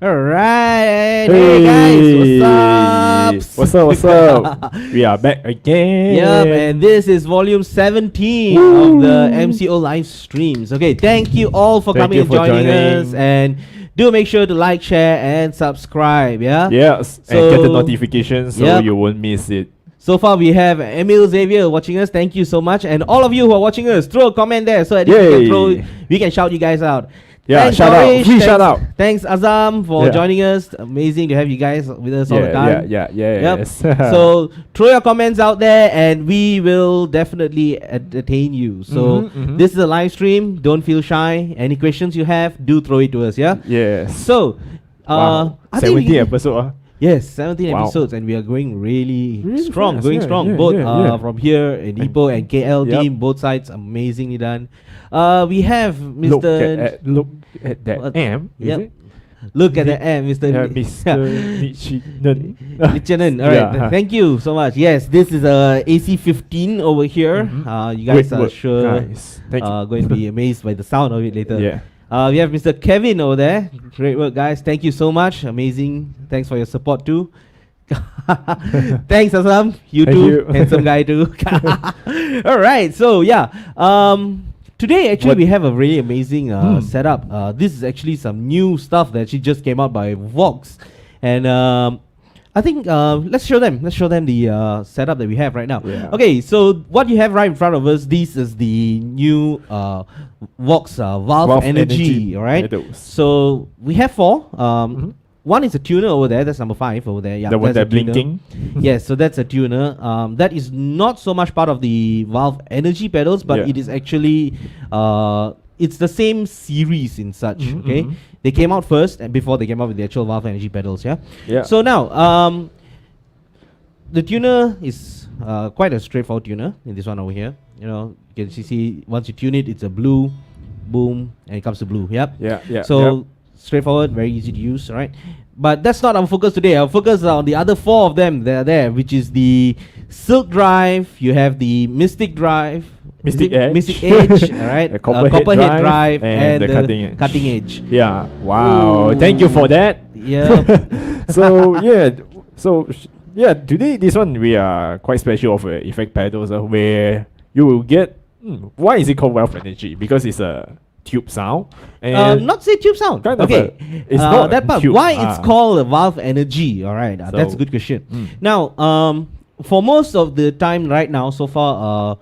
Alright, hey guys, what's up? What's up? We are back again. Yep, and this is volume 17 of the MCO live streams. Okay, thank you all for coming and joining us, and do make sure to like, share, and subscribe. Yes, and get the notifications so you won't miss it. So far, we have Emil Xavier watching us. Thank you so much, and all of you who are watching us, throw a comment there so that we can shout you guys out. Yeah, thanks, shout Harish. out. Free shout out. Thanks, Azam, for joining us. Amazing to have you guys with us all the time. Yes. So throw your comments out there and we will definitely entertain you. So this is a live stream. Don't feel shy. Any questions you have, do throw it to us, yeah? Yes. So, 17 episodes. Yes, 17 episodes, and we are going really strong, fast, both from here in Ipoh and KL team, both sides amazingly done. We have Mr. Look at that M. Look at the M, Mr. Nichanan. All right, thank you so much. Yes, this is a AC15 over here. You guys are sure going to be amazed by the sound of it later. Yeah. We have Mr. Kevin over there. Great work, guys. Thank you so much. Amazing. Thanks for your support too. Thanks, Assam. You too. Handsome guy too. All right. So today actually we have a really amazing setup. This is actually some new stuff that actually just came out by VOX, and I think let's show them the setup that we have right now. Okay, so what you have right in front of us, this is the new VOX Valvenergy, all right? Pedals. So we have four. One is a tuner over there. That's number 5 over there. Yeah, the one that's blinking. Yes, so that's a tuner. That is not so much part of the Valvenergy pedals, but it is actually it's the same series in such. Okay, they came out first, and before they came out with the actual Valvenergy pedals. Yeah. So now, the tuner is quite a straightforward tuner in this one over here. You know, you can see once you tune it, it's a blue, boom, and it comes to blue. Yep. Yeah. So straightforward, very easy to use, right? But that's not our focus today. Our focus is on the other 4 of them that are there, which is the Silk Drive, you have the Mystic Drive, Mystic Edge. Mystic Edge, all right? The Copperhead Drive and the the Cutting Edge. Edge. Yeah. Wow. Ooh. Thank you for that. Yeah. So today this one we are quite special of effect pedals where you will get. Why is it called Valve Energy? Because it's a tube sound. And not say tube sound. kind of Okay. it's not that a part. tube. Why it's called a Valve Energy? All right. That's a So, good question. Now, for most of the time right now, so far,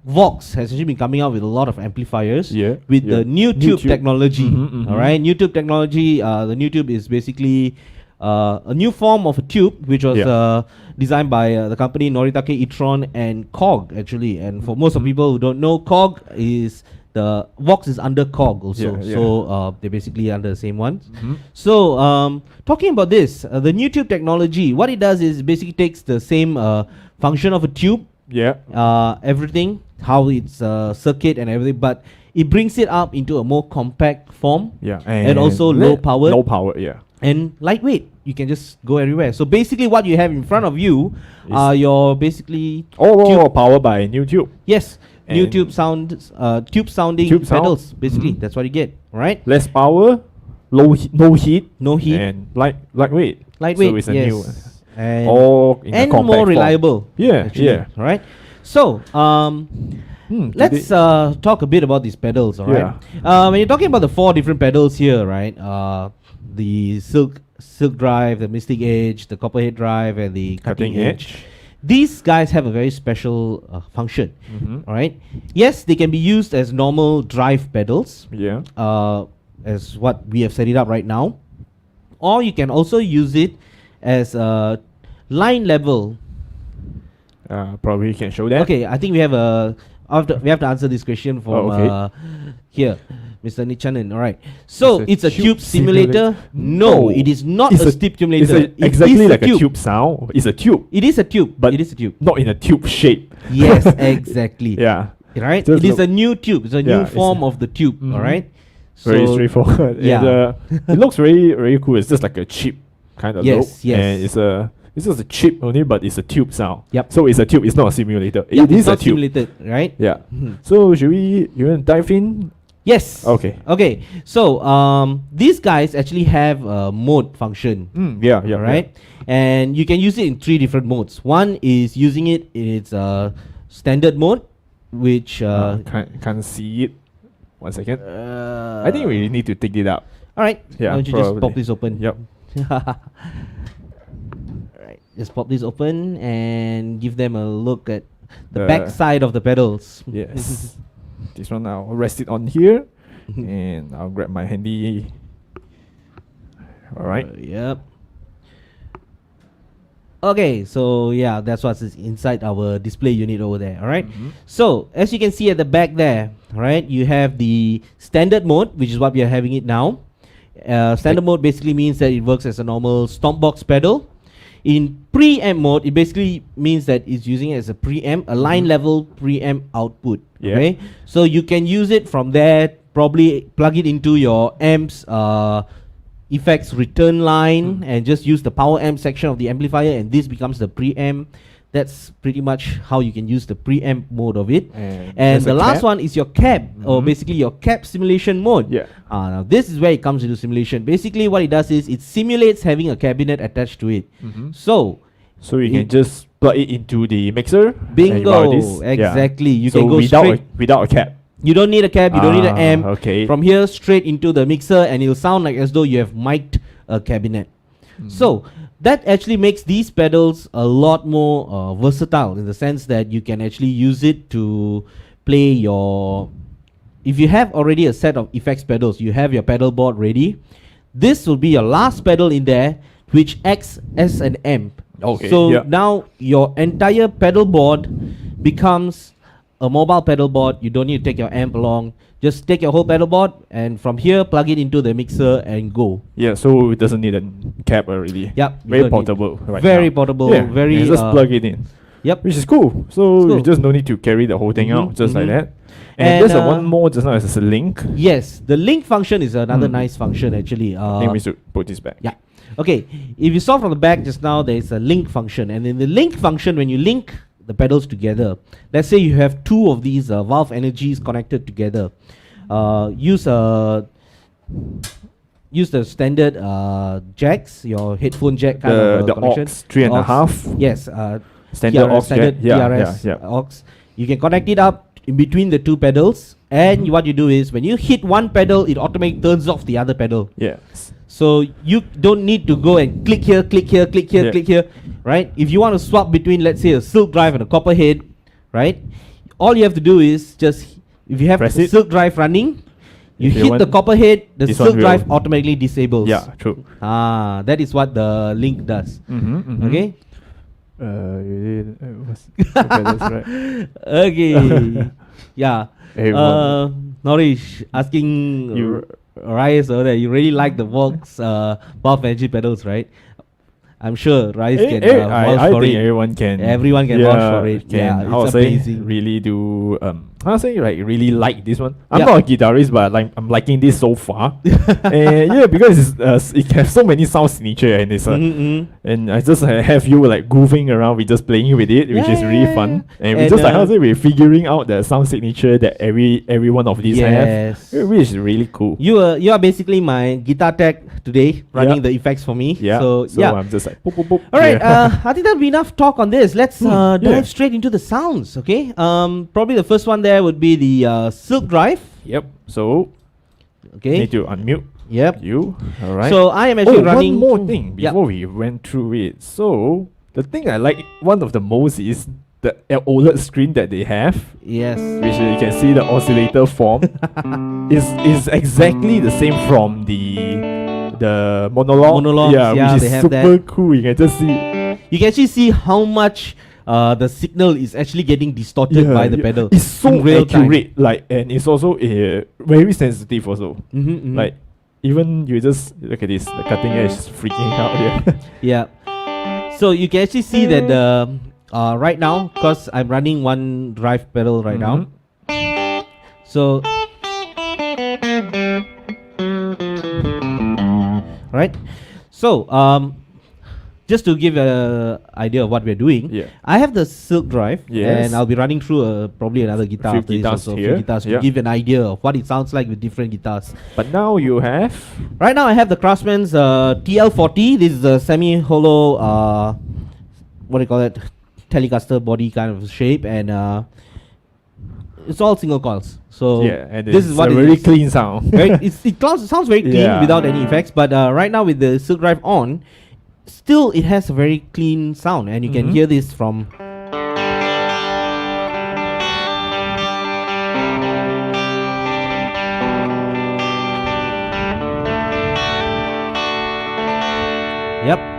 VOX has actually been coming out with a lot of amplifiers with the new tube technology. All right, new tube technology. The new tube is basically a new form of a tube which was designed by the company Noritake Itron and COG actually. And for most of people who don't know, COG is the VOX is under COG also. So they're basically under the same one. So talking about this, the new tube technology, what it does is basically takes the same function of a tube. Everything, how it's circuit and everything, but it brings it up into a more compact form. And also low power. Low power, and lightweight. You can just go everywhere. So basically, what you have in front of you are your basically powered by new tube. Yes, new tube sound, tube sounding pedals. Basically, that's what you get. Right? Less power, no heat, and lightweight. So it's a new. And in more reliable. Actually, Right. So let's talk a bit about these pedals. All right. When you're talking about the 4 different pedals here, right? The Silk Drive, the Mystic Edge, the Copperhead Drive, and the Cutting Edge. These guys have a very special function. All right. Yes, they can be used as normal drive pedals. As what we have set it up right now, or you can also use it as a line level. Probably you can show that. Okay, I think we have we have to answer this question from here, Mr. Nichanan. All right. So it's a tube simulator. No, it is not a tube simulator. It's exactly like a tube sound. It's a tube. It is a tube, but it is a tube. Not in a tube shape. Yes, exactly. Right. Just it is a new tube. It's a new form of the tube. All right. So very straightforward. And, it looks very very cool. It's just like a chip kind of look. And it's just a chip only, but it's a tube sound. So it's a tube. It's not a simulator. It is a tube. Simulated, right? So should you want to dive in? Yes. Okay. So these guys actually have a mode function. Right. And you can use it in 3 different modes. One is using it in its standard mode, which can't see it. 1 second. I think we need to take it out. All right. Why don't you just pop this open? Just pop this open and give them a look at the back side of the pedals. Yes. This one I'll rest it on here and I'll grab my handy. Alright. Okay, so that's what's inside our display unit over there. Alright. So as you can see at the back there, right, you have the standard mode, which is what we are having it now. Standard mode basically means that it works as a normal stomp box pedal. In preamp mode, it basically means that it's using it as a preamp, a line level preamp output. Okay, so you can use it from there. Probably plug it into your amp's effects return line and just use the power amp section of the amplifier, and this becomes the preamp. That's pretty much how you can use the preamp mode of it. And the last one is your cab, or basically your cab simulation mode. Now this is where it comes into simulation. Basically what it does is it simulates having a cabinet attached to it. So you can just plug it into the mixer. Bingo! Exactly. You can go without a cab. You don't need a cab, you don't need an amp. Okay. From here straight into the mixer, and it'll sound like as though you have mic'd a cabinet. So that actually makes these pedals a lot more versatile, in the sense that you can actually use it to play your... If you have already a set of effects pedals, you have your pedal board ready, this will be your last pedal in there, which acts as an amp. So now your entire pedal board becomes a mobile pedal board. You don't need to take your amp along. Just take your whole pedal board and from here plug it into the mixer and go. So it doesn't need a cab already. Very portable. Very portable. Very you just plug it in. Which is cool. So you just no need to carry the whole thing out, just like that. And there's one more just now, as a link. Yes, the link function is another nice function actually. I think we should put this back. Yeah. Okay, if you saw from the back just now, there is a link function, and in the link function, when you link the pedals together, let's say you have two of these valve energies connected together, use the standard jacks, your headphone jack kind of connection. aux 3.5. Yes, standard aux standard jack. TRS aux. You can connect it up in between the two pedals, and what you do is when you hit one pedal, it automatically turns off the other pedal. Yes. So you don't need to go and click here, click here, click here, click here, right? If you want to swap between, let's say, a silk drive and a copper head, right? All you have to do is just, if you have a silk drive running, you hit the copper head, the silk drive automatically disables. Yeah, true. That is what the link does. Okay? Okay, that's right. Okay. Yeah. Norish asking Rise over there, you really like the VOX Valvenergy pedals, right? I'm sure Rise can I for think it. Everyone can vouch for it. It's amazing. Really do I say really like this one. I'm Yeah. not a guitarist, but I'm liking this so far. And because it has so many sound signature, and it's and I just have you like grooving around with just playing with it, which is really fun. And we just we're figuring out the sound signature that every one of these have, which is really cool. You are basically my guitar tech today, running the effects for me. Yeah. So I'm just like boop, boop, boop. All right, I think that'll be enough talk on this. Let's dive straight into the sounds. Okay. Probably the first one there would be the silk drive. Yep. So need to unmute. Yep. You. All right. So I am actually running. One more thing before we went through it. So the thing I like one of the most is the OLED screen that they have. Yes. Which you can see the oscillator form is exactly the same from the monologue. Yeah, which is super cool. You can just see. You can actually see how much the signal is actually getting distorted by the pedal. It's so accurate, and it's also very sensitive also. Like even you just look at this, the cutting edge is freaking out here. Yeah. So you can actually see that right now, because I'm running one drive pedal right now. So right. So just to give an idea of what we're doing, I have the silk drive, and I'll be running through probably another guitar after this also, few guitars to give an idea of what it sounds like with different guitars. But now you have? Right now I have the Craftsman's TL40. This is a semi-hollow, what do you call it, Telecaster body kind of shape, and it's all single coils. So and this is what a really clean sound. It sounds very clean without any effects, but right now with the silk drive on, still it has a very clean sound, and you can hear this from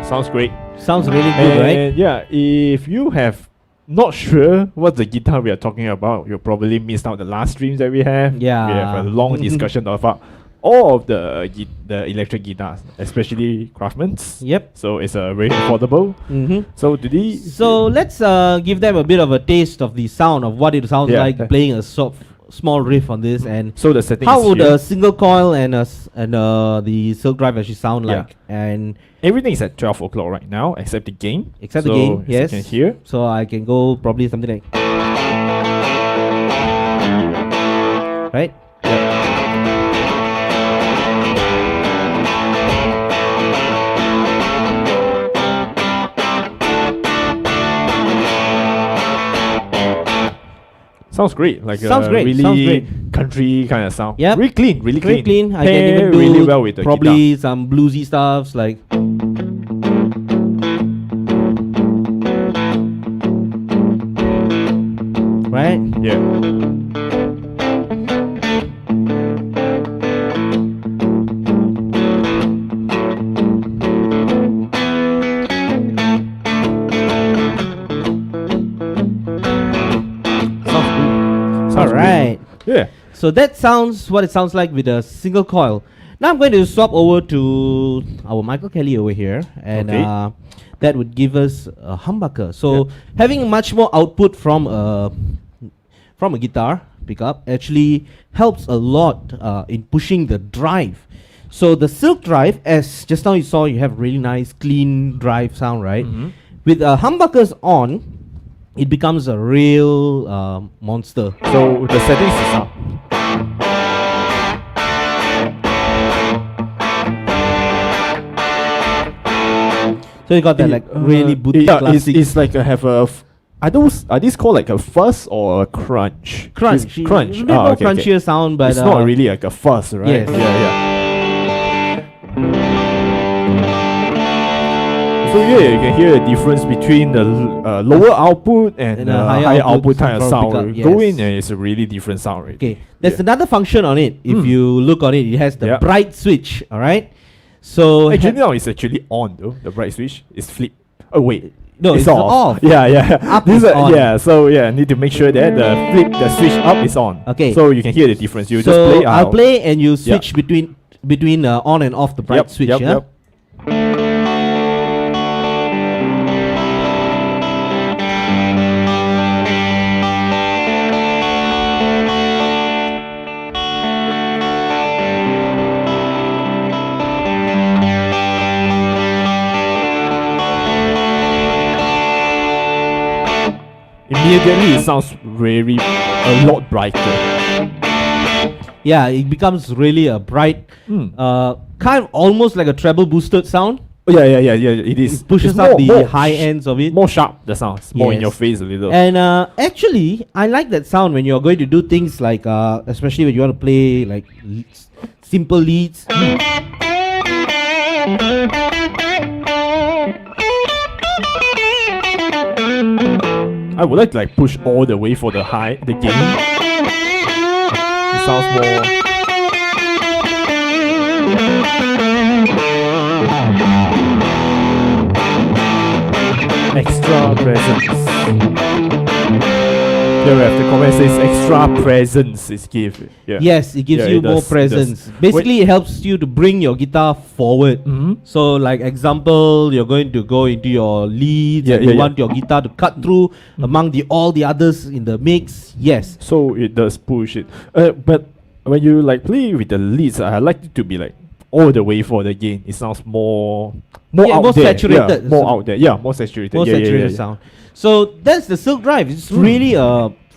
Sounds great. Sounds really good, right? And if you have not sure what the guitar we are talking about, you probably missed out the last streams that we have. We have a long discussion about all of the electric guitars, especially Craftsman's. So it's very affordable. So let's give them a bit of a taste of the sound of what it sounds like playing a small riff on this, and so the settings. How would a single coil and the silk drive actually sound like? And everything is at 12 o'clock right now, except the gain. Except the gain, yes. You can hear. So I can go probably something like, right? Sounds great, sounds great. Really country kind of sound. Really clean, really very clean. I can even do really well with the probably guitar. Some bluesy stuffs like. Right? Alright. So that sounds what it sounds like with a single coil. Now I'm going to swap over to our Michael Kelly over here, and that would give us a humbucker. So having much more output from a guitar pickup actually helps a lot in pushing the drive. So the silk drive, as just now you saw, you have really nice clean drive sound, right? With humbuckers on, it becomes a real monster. So the settings is up. So you got that like really booty classic. It's like are these called like a fuzz or a crunch? Crunch. Crunch. A bit more crunchier sound, but it's not really like a fuzz, right? Yes. Yeah. So yeah, you can hear the difference between the lower output and higher output kind of sound. Pickup, Go in and it's a really different sound, right? Okay, there's another function on it. If you look on it, it has the bright switch. All right. So actually now it's actually on though. The bright switch is flip. Oh wait. No, it's off. Yeah. Up is on. Yeah, so yeah, need to make sure that the switch up is on. Okay. So you can hear the difference. You so just play out. I'll play and you switch between on and off the bright switch. Yep. Immediately it sounds a lot brighter. Yeah, it becomes really a bright, kind of almost like a treble boosted sound. Yeah, it is. It pushes up the high ends of it. More sharp, the sounds. More in your face a little. And actually, I like that sound when you're going to do things like, especially when you want to play like simple leads. I would like to like push all the way for the gain. It sounds more. Extra presence. Here we have the comment says extra presence is given. Yeah. Yes, it gives you more presence. Basically, it helps you to bring your guitar forward. So, like example, you're going to go into your leads and you want your guitar to cut through among all the others in the mix. Yes. So it does push it. But when you like play with the leads, I like it to be like all the way for the gain. It sounds more saturated. Yeah, more out there. Yeah, more saturated. More saturated sound. So that's the silk drive. It's really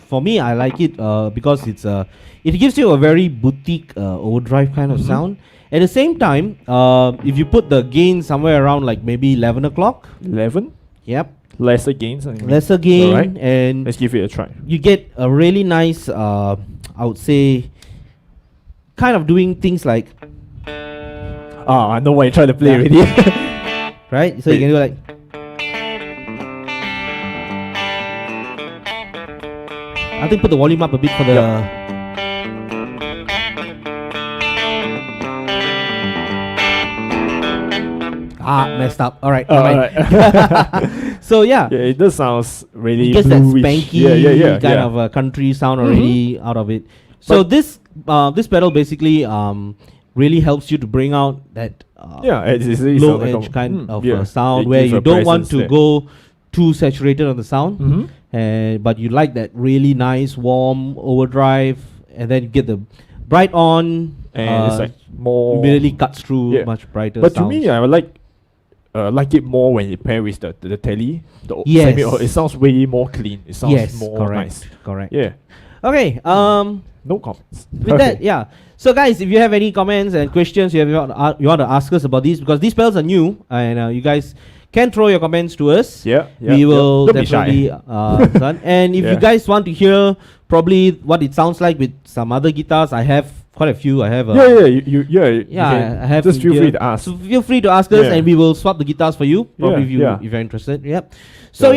for me, I like it because it gives you a very boutique overdrive kind of sound. At the same time, if you put the gain somewhere around like maybe 11 o'clock. 11? Yep. Lesser gains. Lesser gain. Alright. And let's give it a try. You get a really nice, I would say, kind of doing things like. I know why you try to play already. Right? So you can do like. I think put the volume up a bit for the. Messed up. Alright. So yeah. Yeah, it does sounds really. It gets that bluish. spanky kind of a country sound already out of it. So this pedal basically really helps you to bring out that low edge kind of sound where you don't want to go too saturated on the sound, but you like that really nice warm overdrive, and then you get the bright on, and it's like more immediately cuts through much brighter. But sounds. to me, I would like it more when you pair with the telly. Yes. It sounds way more clean. It sounds more nice. Correct. Yeah. Okay. No comments. With that, yeah. So guys, if you have any comments and questions you want to ask us about these, because these pedals are new, and you guys can throw your comments to us. We will definitely and if you guys want to hear probably what it sounds like with some other guitars, I have quite a few. I have I have. Just feel free to ask. So feel free to ask us, and we will swap the guitars for you. Probably if you're interested. Yep. So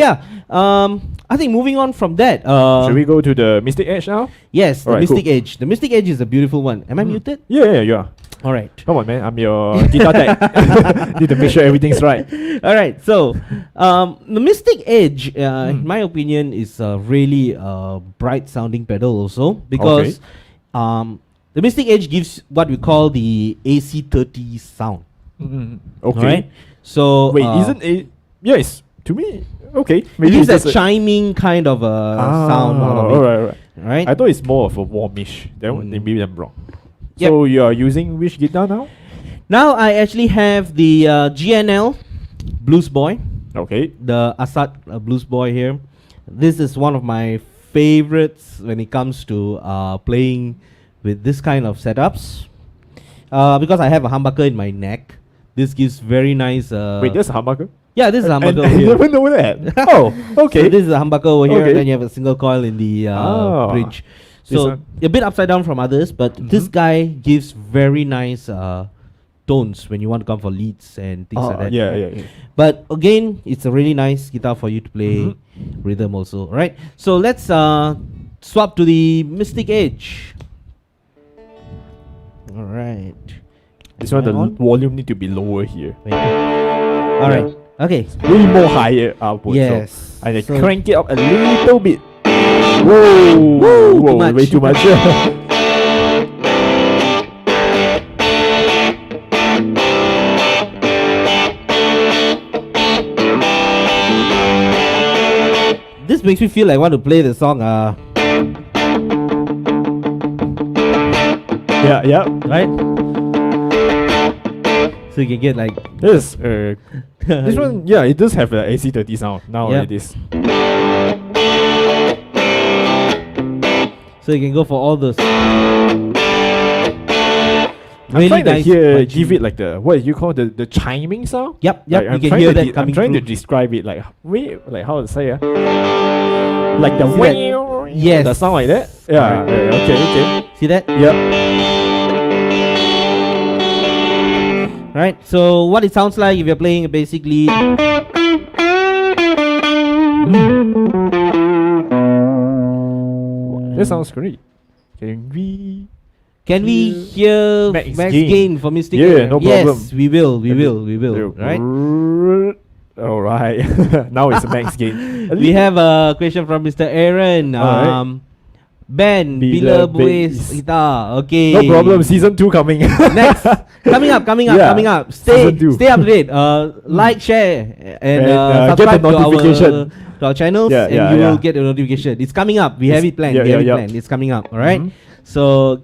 I think moving on from that. Should we go to the Mystic Edge now? Yes, the Mystic Edge. The Mystic Edge is a beautiful one. Am I muted? Yeah, you are. All right. Come on, man. I'm your guitar tech. Need to make sure everything's right. All right. So, the Mystic Edge, in my opinion, is a really bright sounding pedal also, because the Mystic Edge gives what we call the AC30 sound. Okay. All right. So wait, isn't it? Yes. To me, okay. Maybe it gives that chiming kind of sound out of it. Right. right? I thought it's more of a warmish. Then maybe I'm wrong. Yep. So you are using which guitar now? Now I actually have the GNL Blues Boy, Okay. the Assad Blues Boy here. This is one of my favorites when it comes to playing with this kind of setups. Because I have a humbucker in my neck. This gives very nice. Wait, there's a humbucker? Yeah, this is a humbucker over I here. never know that. Oh, okay. So this is a humbucker over here, Okay. and then you have a single coil in the bridge. This So one. a bit upside down from others, but this guy gives very nice tones when you want to come for leads and things like that. Yeah. But again, it's a really nice guitar for you to play rhythm also, right? So let's swap to the Mystic Edge. All right. This one, the On? volume need to be lower here. Wait. All right. Okay. Way more higher output. Yes. So I So- crank it up a little bit. Whoa. Woo, too much. Way too much. This makes me feel like I want to play the song. yeah. Right. So you can get like This this one, yeah, it does have a AC30 sound. Now Yep. it is. So you can go for all those. I'm trying to hear, punchy- give it like the, what you call the chiming sound? Yep, Like, you I'm can trying hear to that I'm coming trying to through. describe it like, like how to say like the See that? Yes. the sound like that. Yeah. Okay. See that? Yep. Right. So what it sounds like if you're playing a basic lead. That sounds great. Can we? Can we hear Max max gain? gain for Mystic? Yeah, no Yes, problem. we will. Right. All right. Now it's a max gain. We have a question from Mr. Aaron. Alright. Ben Bila Bila Bues Bass. Guitar. Okay. No problem. Season 2 coming. Next, coming up. Yeah, Stay season 2. up to date. Like, share, and And, get the subscribe notification. to our channels, Yeah, and yeah, you will yeah. get a notification. It's coming up. We have it planned. yeah, we have yeah, it yeah. planned. It's coming up. All right. Mhm. So,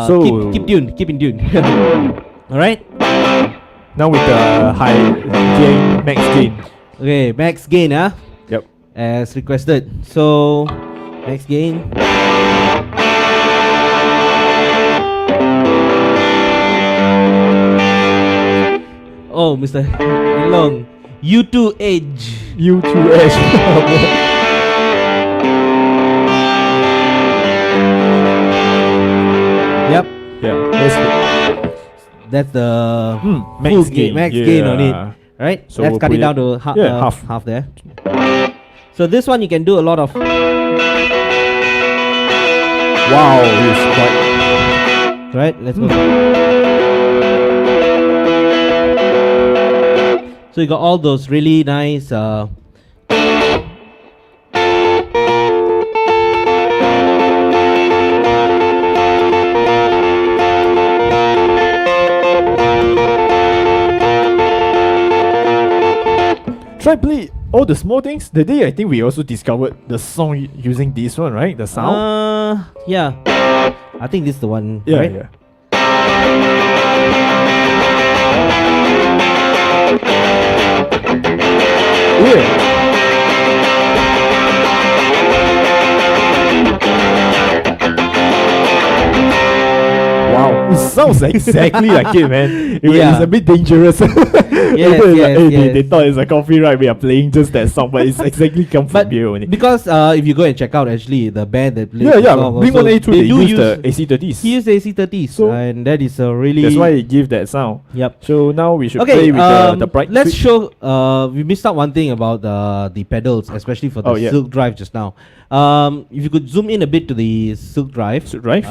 So- keep tuned. Keep in tune. All right. Now with the high gain, max gain. Okay. Max gain. Yep. As requested. So, max gain. Oh, Mr. Long, U2 Edge. U2S. Yep, Yeah. that's the Max full gain. max gain on it. Yeah. Right? So Let's we'll cut put it down it- to half. half there. So this one you can do a lot of. Wow, it's quite. Right? Let's go. So you got all those really nice. Try play all the small things. The day I think we also discovered the song using this one, right? The sound. Yeah. I think this is the one. Yeah, right? yeah. Yeah. Wow, it sounds exactly like it, man. Yeah. It's a bit dangerous. Yes, It's like, yes, hey, yes. They thought it's a copyright. We are playing just that song, but it's exactly come But from here only. because if you go and check out actually the band that plays Yeah, the yeah. song Blink also, 182, they do use the AC30s. he used AC30s, So- and that is a really That's why it give that sound. Yep. So now we should Okay, play with the bright let's switch. show. We missed out one thing about the pedals, especially for the Oh, yeah. Silk Drive just now. If you could zoom in a bit to the Silk Drive. Silk Drive?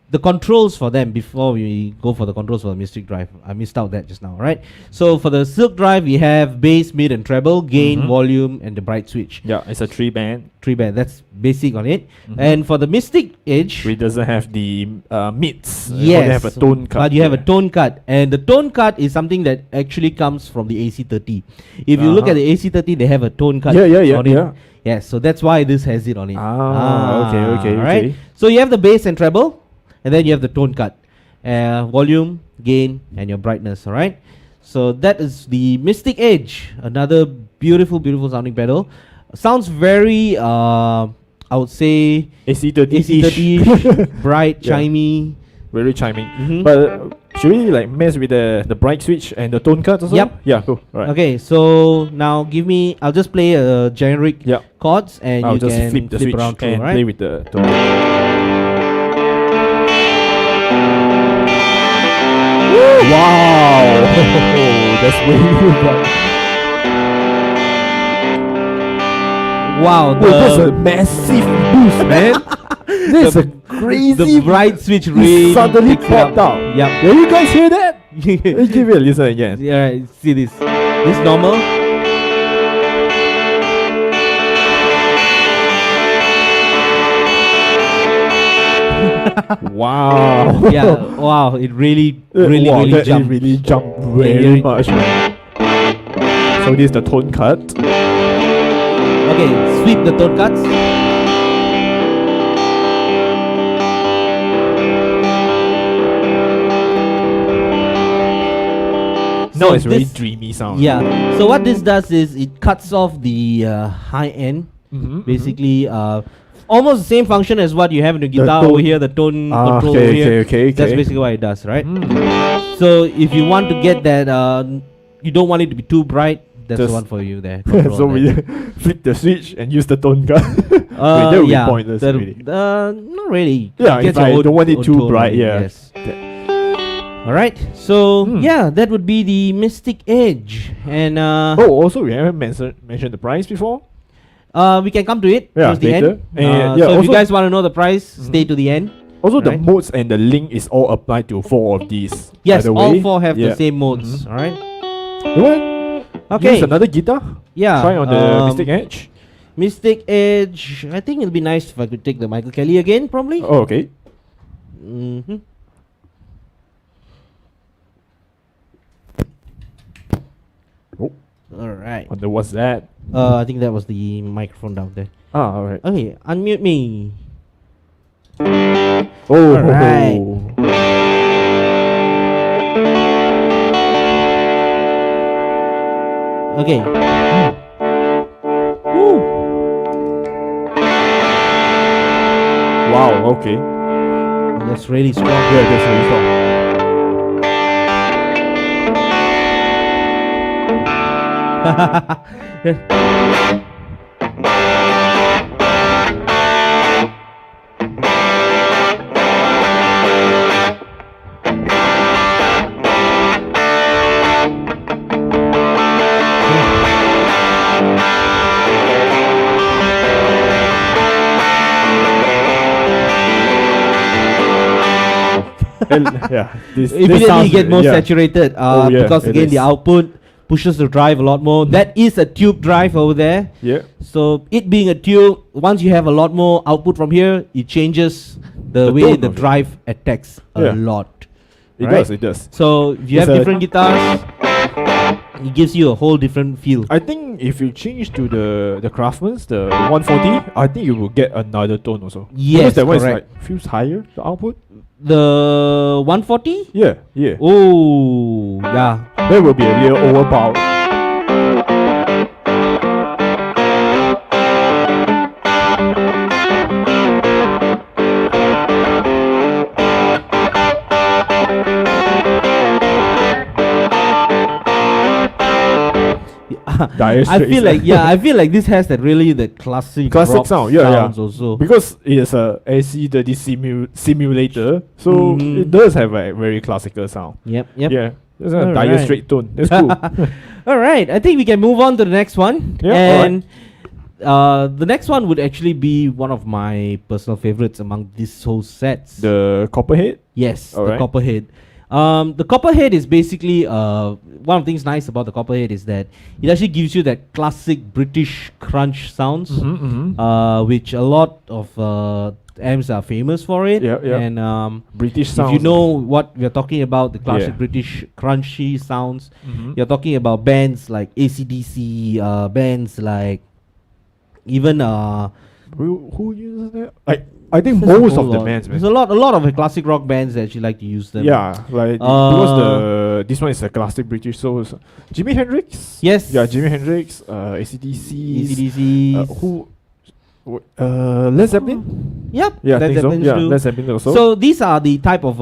the controls for them before we go for the controls for the Mystic Drive. I missed out that just now, right? So for the Silk Drive, we have bass, mid, and treble, gain, volume, and the bright switch. Yeah, it's a 3-band. 3-band, that's basic on it. And for the Mystic Edge, It doesn't have the mids. yes, They have a tone cut. but you have a tone cut, and the tone cut is something that actually comes from the AC30. If you look at the AC30, they have a tone cut on it. Yeah. Yes, so that's why this has it on it. Okay. Alright. So you have the bass and treble, and then you have the tone cut, volume, gain, and your brightness. All right. So that is the Mystic Edge, another beautiful, beautiful sounding pedal. Sounds very, I would say, AC30, bright, chimey. Very chiming. But should we like mess with the bright switch and the tone cut also? Yep. Yeah, cool. Right. Okay, so now I'll just play a generic chords, and I'll you just can flip the switch around through, and right? play with the tone. Wow! That's way bright. Wow, That's a massive boost, man. This is a crazy. The bright switch really suddenly picks it up. popped out. Yep. Did you guys hear that? Let's give it a listen again. Yeah, right, see this. This normal. Wow. Yeah, wow, it really Wow, that jumped. really jumped very much, man. So this is the tone cut. Okay, sweep the tone cuts. No, So it's very this- dreamy sound. Yeah. So what this does is it cuts off the high end. Basically, almost the same function as what you have in the guitar tone- over here, the tone control over here. okay. That's basically what it does, right? So if you want to get that, you don't want it to be too bright. That's the Just- one for you there. control So there. we flip the switch and use the tone cut. Wait, that would be pointless, really. Not really. Yeah, Get if your I own- don't want it own too tone bright, on it, yeah. Yes. All right. So yeah, that would be the Mystic Edge, and Also we haven't mentioned the price before. we can come to it Yeah, towards the later. end. And So if you also- guys want to know the price, stay to the end. Also, the Right. modes and the link is all applied to 4 of these. Yes, by the all way. 4 have Yeah. the same modes. All right. You want Okay. use another guitar? Yeah. Try on the Mystic Edge. Mystic Edge. I think it'll be nice if I could take the Michael Kelly again, probably. Oh, okay. Mm-hmm. Oh, All right. wonder what's that? I think that was the microphone down there. Ah, alright. Okay, unmute me. Oh, Alright. Okay. Woo. Wow, okay. That's really strong. Yeah, that's really strong. Yeah, this Immediately sounds get more yeah. saturated Oh, yeah, because it again the is. output pushes the drive a lot more. That is a tube drive over there. Yeah. So it being a tube, once you have a lot more output from here, it changes the The way tone the of it. drive attacks a Yeah. lot. It Right. does, it does. So if you It's have a- different guitars, it gives you a whole different feel. I think if you change to the Craftsman's, the 140, I think you will get another tone also. Yes, Because that one is correct. like feels higher, the output. The 140? Yeah, yeah. Oh, yeah. That will be a little overpowered. Dire I Straits. feel like I feel like this has that really the classic rock sound, yeah, sounds yeah. also. Because it is a AC30 simulator, so Mhm. it does have a very classical sound. Yep, yep. Yeah, there's a Dire Alright. Straits tone. That's cool. All right, I think we can move on to the next one. Yeah, And The next one would actually be one of my personal favorites among these whole sets. The Copperhead. Yes, the Alright. Copperhead. The Copperhead is basically one of the things nice about the Copperhead is that it actually gives you that classic British crunch sounds, which a lot of amps are famous for it. Yeah, yeah. And British if sounds. you know what we're talking about, the classic Yeah. British crunchy sounds, Mhm. you're talking about bands like AC/DC, bands like even Who uses that? I think there's a most whole of the lot. bands, man. There's a lot of classic rock bands that actually like to use them. Yeah, like because this one is a classic British, so it's Jimi Hendrix. Yes. Yeah, Jimi Hendrix. AC/DC. AC/DC. Who? Led Zeppelin. Yep. Yeah, I Led think so. Zeppelin's Yeah, too. Led Zeppelin also. So these are the type of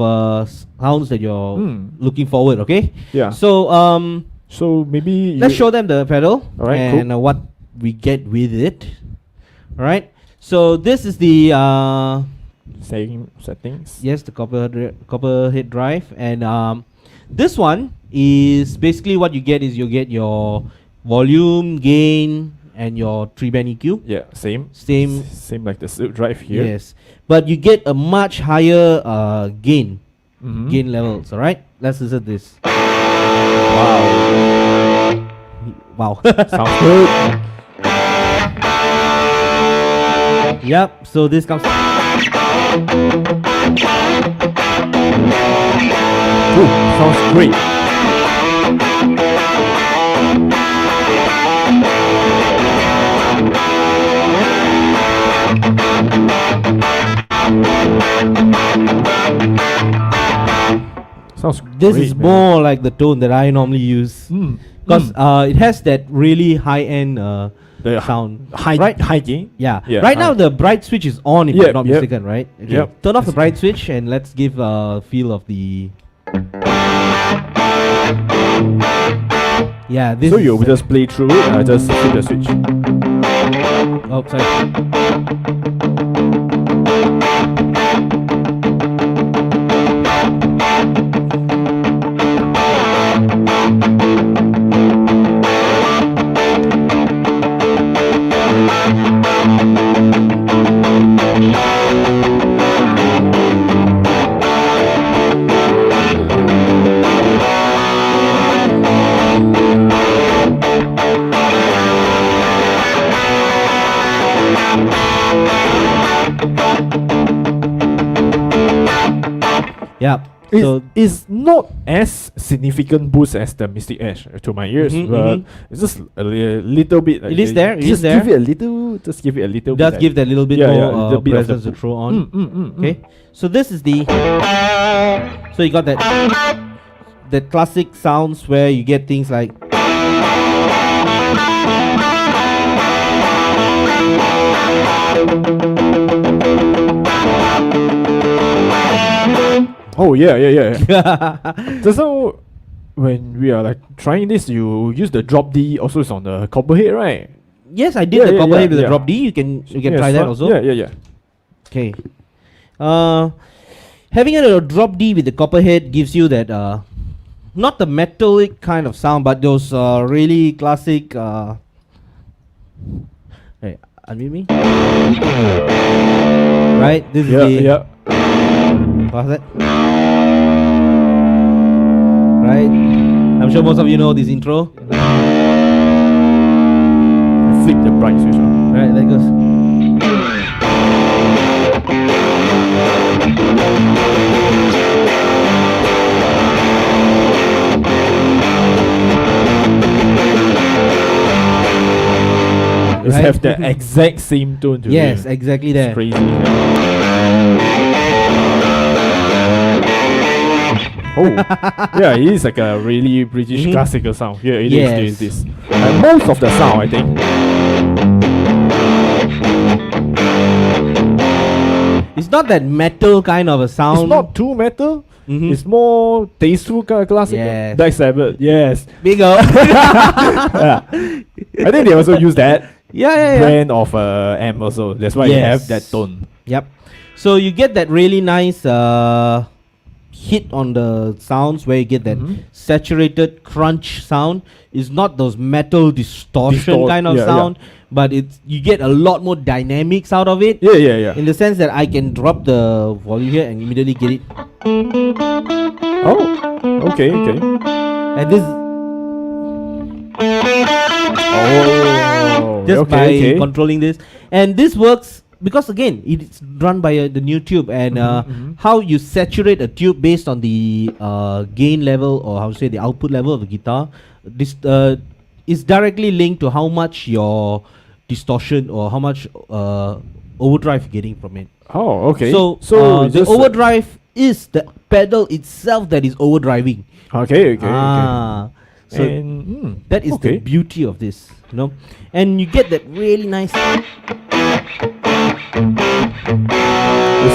sounds that you're looking forward. Okay. yeah. So maybe Let's show them the pedal Alright, and what we get with it. All right. So this is the settings. yes, the Copperhead drive, and this one is basically what you get is you get your volume, gain, and your 3-band EQ. Yeah, same. Same. Same like the Silk drive here. Yes, but you get a much higher gain Mhm. gain levels. All right. Let's listen to this. Wow. Wow. Sounds good. Yep. So this comes. Ooh, sounds great. Sounds This great, is man. more like the tone that I normally use because it has that really high end the sound. high Right. high gain. Yeah. Yeah, Right now the bright switch is on, if Yep, I'm not yep. mistaken, right? Okay. Yep. Turn off the bright switch and let's give a feel of the. Yeah. This So is you just play through it and just flip the switch. Oh, sorry. Yeah. So It's not as significant boost as the Mystic Edge to my ears, Mhm, but mhm. it's just a little bit. Like It is there, it is Just there. give it a little. Just give it a little. does bit. give that little bit Yeah, more yeah, little bit of the presence to throw on. Mm. Okay. So this is the. So you got that classic sounds where you get things like. Oh yeah. Just now, when we are like trying this, you use the drop D. Also, it's on the Copperhead, right? Yes, I did Yeah, the yeah, Copperhead yeah, with the yeah. drop D. You can Yeah, try that so- also. Yeah. Okay. Having a drop D with the Copperhead gives you that not the metallic kind of sound, but those really classic. Hey, unmute me. Right. This is the. Yeah. What's that? Right. I'm sure most of you know this intro. Flip the bright switch on. Right. There it goes. It's Right. have the exact same tone to Yes, it. exactly It's there. crazy. Oh, yeah, it is like a really British Mhm. classical sound. Yeah, it Yes. is this. And most of the sound, I think. It's not that metal kind of a sound. It's not too metal. Mhm. It's more tasteful kind of classical. Yes. Black Sabbath, yes. Bingo. Yeah. I think they also use that yeah. brand of amp also. That's why you have Yes. that tone. Yep. So you get that really nice hit on the sounds where you get that saturated crunch sound. It's not those metal distortion kind of sound, but you get a lot more dynamics out of it. Yeah. In the sense that I can drop the volume here and immediately get it. Oh, okay. And this just by controlling this, and this works because again it's run by the new tube, and how you saturate a tube based on the gain level, or how to say the output level of the guitar. This is directly linked to how much your distortion or how much overdrive you're getting from it. Oh, okay. So the overdrive is the pedal itself that is overdriving. Okay. So that is the beauty of this, you know, and you get that really nice. It's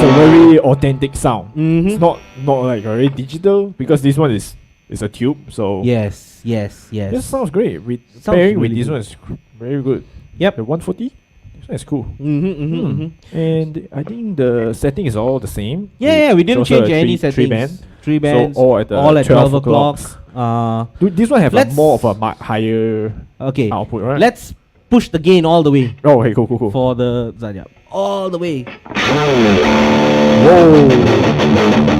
a very authentic sound. It's not like very digital, because this one is a tube. So yes. This sounds great. really Pairing with this good. one is very good. Yep. The 140. This one is cool. And I think the setting is all the same. Yeah. We didn't It's also change a any three settings. band. Three bands. So all at 12 o'clock. This one have more of a higher Okay. output, right? Let's push the gain all the way Oh, hey, cool. for the Zadia. All the way. Whoa.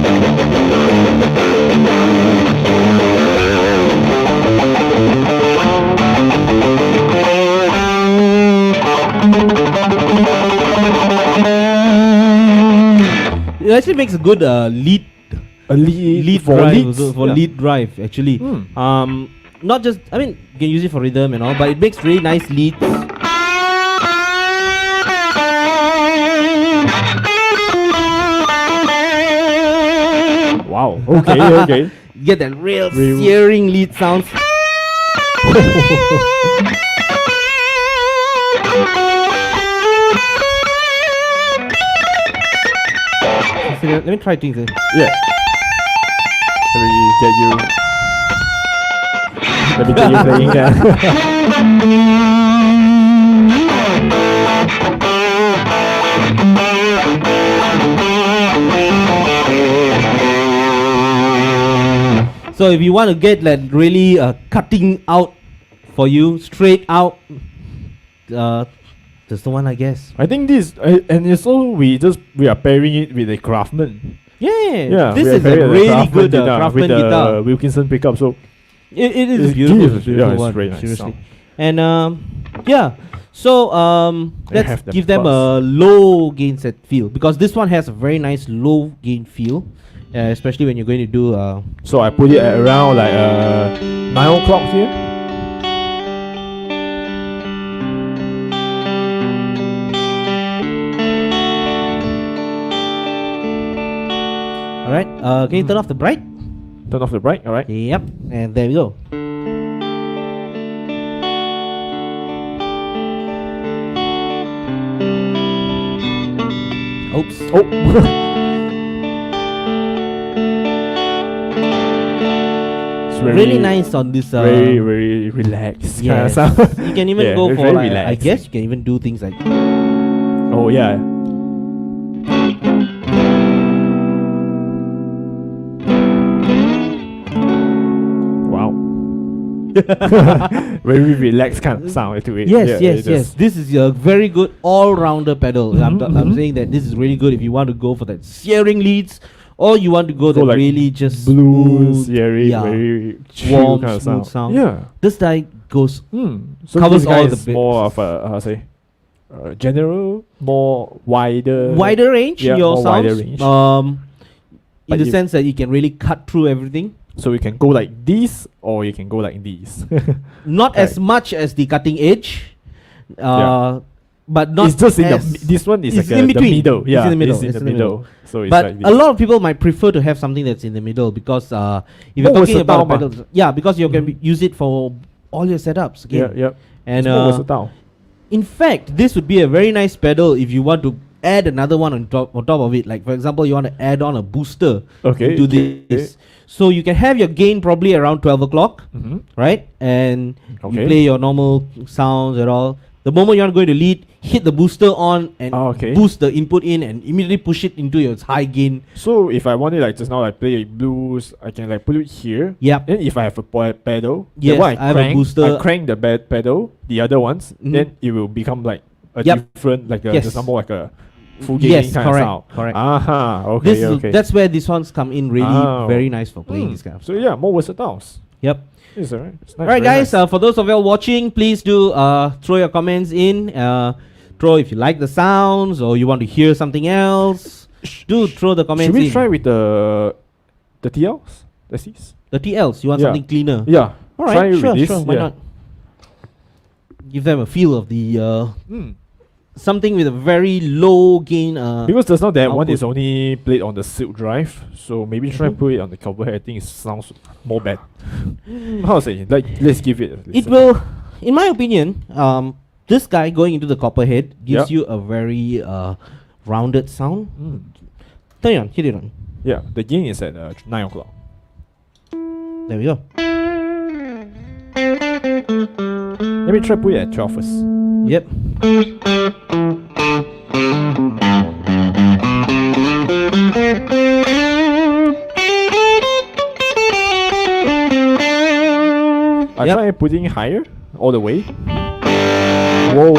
It actually makes a good lead drive for lead drive actually. Not just, I mean, you can use it for rhythm and all, but it makes really nice leads. Wow. Okay. You get that real searing lead sounds. Let me try things. Yeah. Let me get you playing that. So if you want to get that really cutting out for you, straight out, that's the one, I guess. I think this, and also we are pairing it with a Craftsman. Yeah. This is a really good Craftsman guitar. Wilkinson pickup. So it is beautiful. It's beautiful one, very nice seriously. sound. And yeah. So let's give them a low gain set feel, because this one has a very nice low gain feel, especially when you're going to do. So I put it at around like 9 o'clock here. Alright, can you turn off the bright? Turn off the bright, alright. Yep, and there we go. Oops. Oh. It's really nice on this. Very relaxed kind of Yes. sound. You can even Yeah, go it's for very like, I relaxed. guess you can even do things like. Oh yeah. Wow. Very relaxed kind of sound to it. Yes. This is a very good all-rounder pedal. I'm saying that this is really good if you want to go for that searing leads, or you want to go that like really just blues, smooth, very chill warm, kind of smooth sound. sound. Yeah. This guy goes. So Covers this guy all the is more bits. of a how to say general, more wider Wider range in your more sounds. wider range. In But the you- sense that you can really cut through everything. So you can go like this, or you can go like this. Not as much as the cutting edge, but not. It's just in as this one is it's like in the between. middle. It's Yeah, in the middle. It's in It's the in the middle. So it's But like this. a lot of people might prefer to have something that's in the middle, because if you're More talking about versatile pedals, because you can use it for all your setups. Again. Yeah. And It's more versatile. in fact, this would be a very nice pedal if you want to add another one on top of it. Like for example, you want to add on a booster Okay. to this. So you can have your gain probably around 12 o'clock, Mm-hmm. right? And you Okay. play your normal sounds and all. The moment you want to go into lead, hit the booster on and okay. boost the input in and immediately push it into your high gain. So if I want it like just now, like play blues, I can like put it here. Yep. Then if I have a pedal, Yes, then what I have a booster. I crank the pedal, the other ones, then it will become like a different, like a, just more like a full gaining kind of sound. Correct. Aha, okay, That's where these ones come in really very nice for playing this kind of So yeah, more versatiles. Yep. It's alright. It's nice, Alright guys, nice. for those of you watching, please do throw your comments in. Throw if you like the sounds or you want to hear something else. Do throw the comments in. Should we try with the TLs? The Cs? The TLs, you want something cleaner? Yeah. Alright, sure, why not? Give them a feel of the something with a very low gain. Because just now that one output. is only played on the silk drive, so maybe try and put it on the cover head. I think it sounds more bad. How to say? Like, let's give it a listen. It will, in my opinion, this guy going into the copper head gives you a very rounded sound. Turn it on, hit it on. Yeah, the gain is at 9 o'clock. There we go. Let me try put it at 12 first. Yep. I try putting higher all the way. Whoa.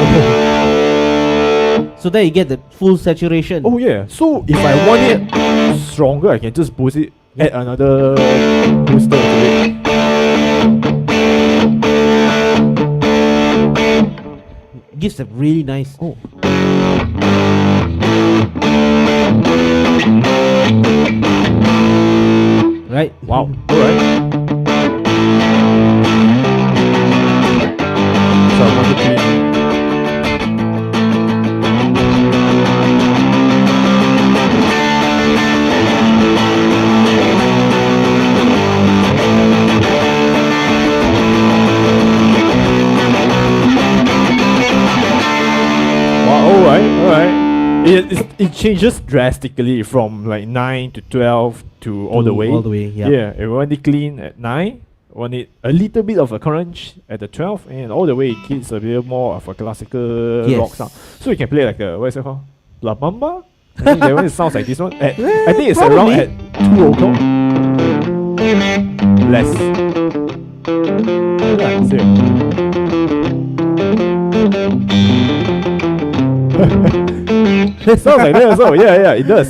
So there you get the full saturation. Oh yeah. So if I want it stronger, I can just boost it, add another booster to it. Gives a really nice. Oh. Right? Wow. Alright. So I want to clean. It changes drastically from like 9 to 12 to all the way. All the way, yeah. Yeah, if you want it clean at 9, want it a little bit of a crunch at the 12, and all the way it gives a bit more of a classical rock sound. So you can play like a, what is it called? La Bamba? I think that one sounds like this one. I think it's around at 2 o'clock. Less. Yeah, it sounds like that as well. Yeah, it does.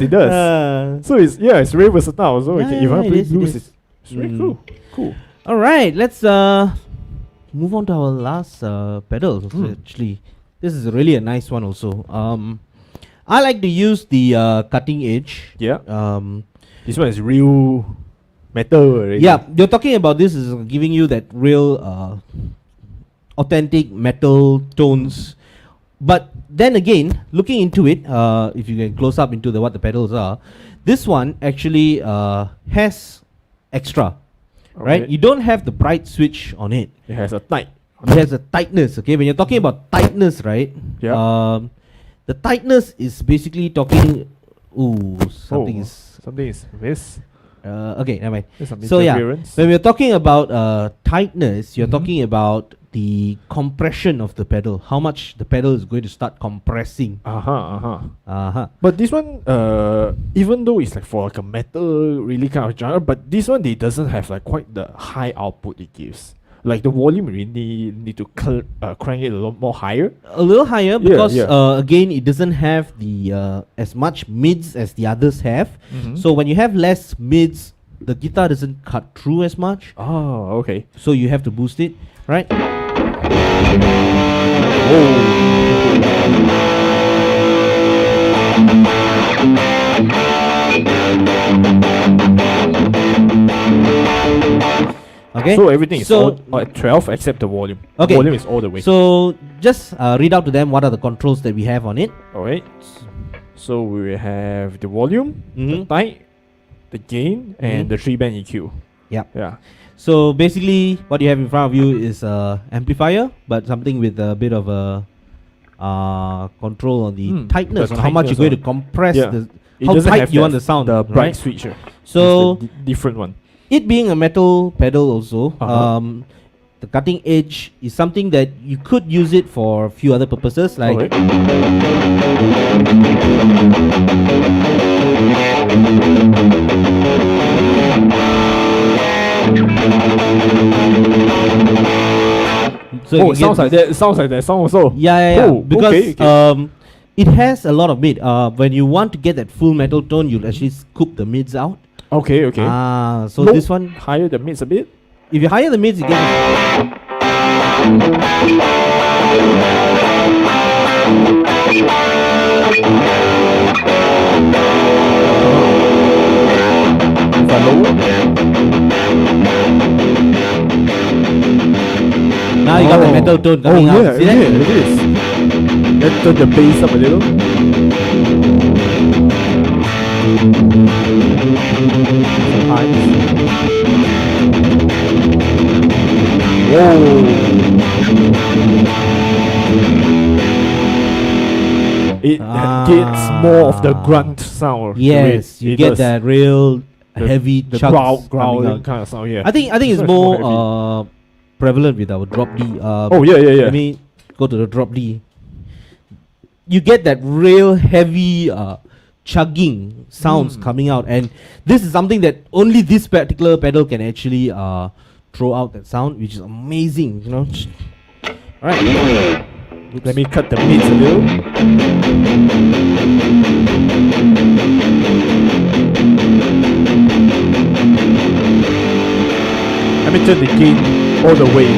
So it's it's very versatile. So if I play blues, it's very cool. Cool. All right, let's move on to our last pedal. Actually, this is really a nice one also. I like to use the cutting edge. Yeah. This one is real metal already. Yeah, you're talking about this is giving you that real authentic metal tones. But then again, looking into it, if you can close up into what the pedals are, this one actually has extra, right? You don't have the bright switch on it. It has a tight. It has a tightness. Okay, when you're talking about tightness, right? Yeah. The tightness is basically talking. Ooh, something is miss. Okay, never mind. Some So yeah, interference. when we're talking about tightness, you're talking about the compression of the pedal. How much the pedal is going to start compressing. But this one, even though it's like for like a metal really kind of genre, but this one it doesn't have like quite the high output it gives. Like the volume really need to crank it a lot more higher. A little higher because again it doesn't have the as much mids as the others have. So when you have less mids, the guitar doesn't cut through as much. Oh, okay. So you have to boost it, right? Okay. So everything is all at 12 except the volume. Okay. The volume is all the way. So just read out to them what are the controls that we have on it. Alright. So we have the volume, the tight, the gain, and the 3-band EQ. Yeah. So basically, what you have in front of you is amplifier, but something with a bit of a control on the tightness, on how much you're going to compress how tight you want the sound. The bright switcher. So the different one. It being a metal pedal also, the cutting edge is something that you could use it for a few other purposes, like Okay. so Oh, you it sounds like that. It sounds like that song also. Yeah. Oh, Because okay. it has a lot of mid. When you want to get that full metal tone, you'll actually scoop the mids out. Okay. So Low- this one, Higher the mids a bit. if you higher the mids, you get. If I lower. Now you got the metal tone coming out. Yeah, See that? it is. Let's turn the bass up a little. Whoa! It gets more of the grunt sound. Yes, you get does. that real heavy the chugs coming growling out. kind of sound. Yeah. I think it's It's much more more prevalent with our drop D. Oh yeah. Let me go to the drop D. You get that real heavy chugging sounds coming out, and this is something that only this particular pedal can actually throw out that sound, which is amazing. You know. All right. Let me cut the mids a little. Let me turn the gain all the way.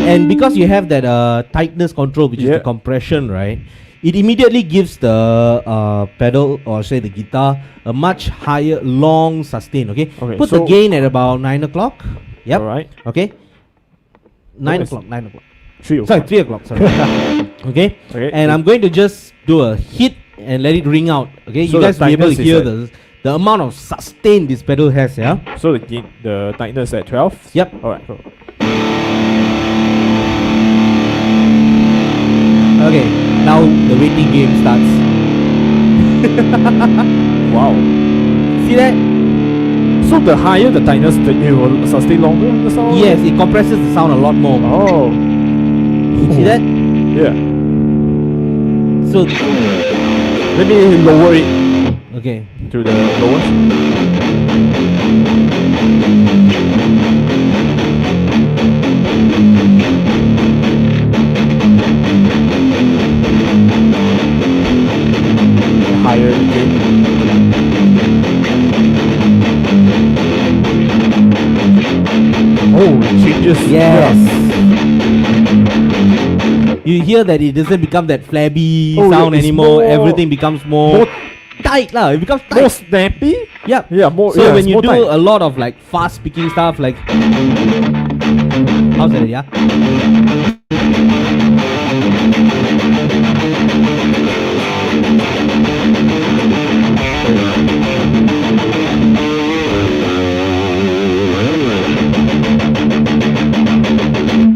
And because you have that tightness control, which is the compression, right? It immediately gives the pedal, or say the guitar, a much higher long sustain. Okay. Put the gain at about 9 o'clock. Yep. Alright. Okay. 9 o'clock. 3 o'clock. Sorry, 3 o'clock. Sorry. Okay. And I'm going to just do a hit and let it ring out. Okay. So you guys the will be able to tightness hear is the amount of sustain this pedal has. Yeah. So the tightness at 12? Yep. Alright, cool. Okay. Now the waiting game starts. Wow. See that? So the higher the tightness, it will sustain longer the sound? Yes, it compresses the sound a lot more. Oh. See that? Yeah. So Let me lower it okay. to the lowest. Higher again. Oh, it changes. Yes. You hear that it doesn't become that flabby Oh, yeah, sound it's anymore. more- Everything becomes more more tight lah. It becomes More tight. snappy? Yep. Yeah, more. So yeah, when it's you more do tight. a lot of like fast speaking stuff, like how's that? Yeah.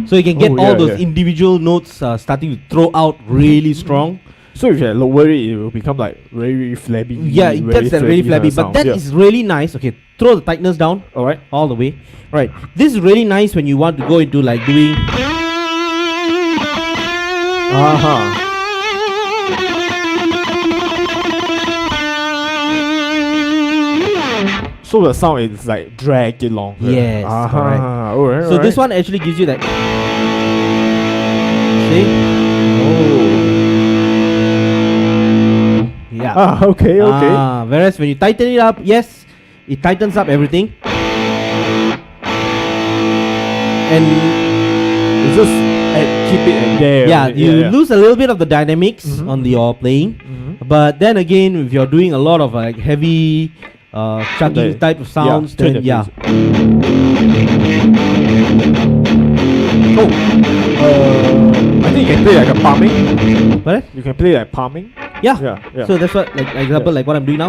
So you can get all those individual notes starting to throw out really strong. So if you lower it, it will become like very flabby. Yeah, it gets that really flabby, but that is really nice. Okay, throw the tightness down. Alright. All the way. Right. This is really nice when you want to go into like doing. So the sound is like drag it longer. Yes, correct. Alright. So this one actually gives you that. See? Oh. Yeah. Okay. Whereas when you tighten it up, yes, it tightens up everything. And It's just keep it at there. yeah, you lose a little bit of the dynamics on your playing. But then again, if you're doing a lot of like heavy chugging type of sounds, then yeah. I think you can play like a palming. What? You can play like palming. Yeah. Yeah. So that's what, like example, like what I'm doing now.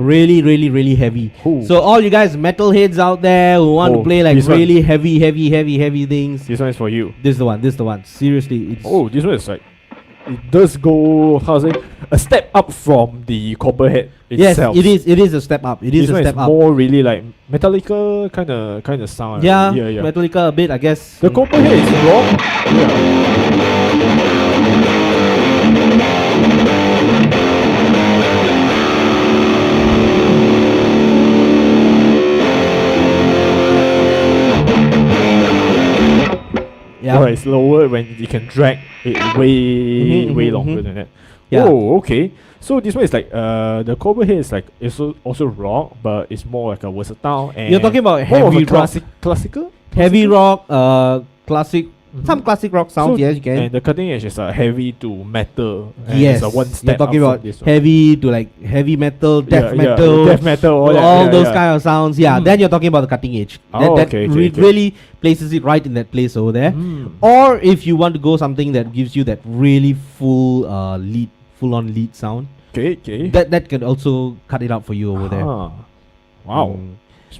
really, really, really heavy. Ooh. So all you guys metalheads out there who want to play like this one. really heavy things, This one is for you. this is the one. This is the one. Seriously, it's This one is like, it does go, how to say, a step up from the Copperhead yes, itself. it is. It is a step up. It is This a one step is up. more really like Metallica kind of sound. Yeah, yeah. Metallica a bit, I guess. The Copperhead is raw. Yeah. Yeah. Or it's lower when you can drag it way longer than that. Yeah. Oh, okay. So this one is like the Copperhead is like it's also rock, but it's more like a versatile and You're talking about more of heavy a rock, classical? heavy rock, classic, some classic rock sounds. So- Yes, you can. And the cutting edge is heavy to metal. And Yes, it's a one you're step talking up about from this one. heavy to like heavy metal, death Yeah, metal, death metal, all, that, all yeah, those yeah. kind of sounds. Yeah, Mm. then you're talking about the cutting edge. Oh, that okay, re- okay. really places it right in that place over there. Mm. Or if you want to go something that gives you that really full on lead sound, Okay. that can also cut it out for you over there. Ah. Wow. Mm. This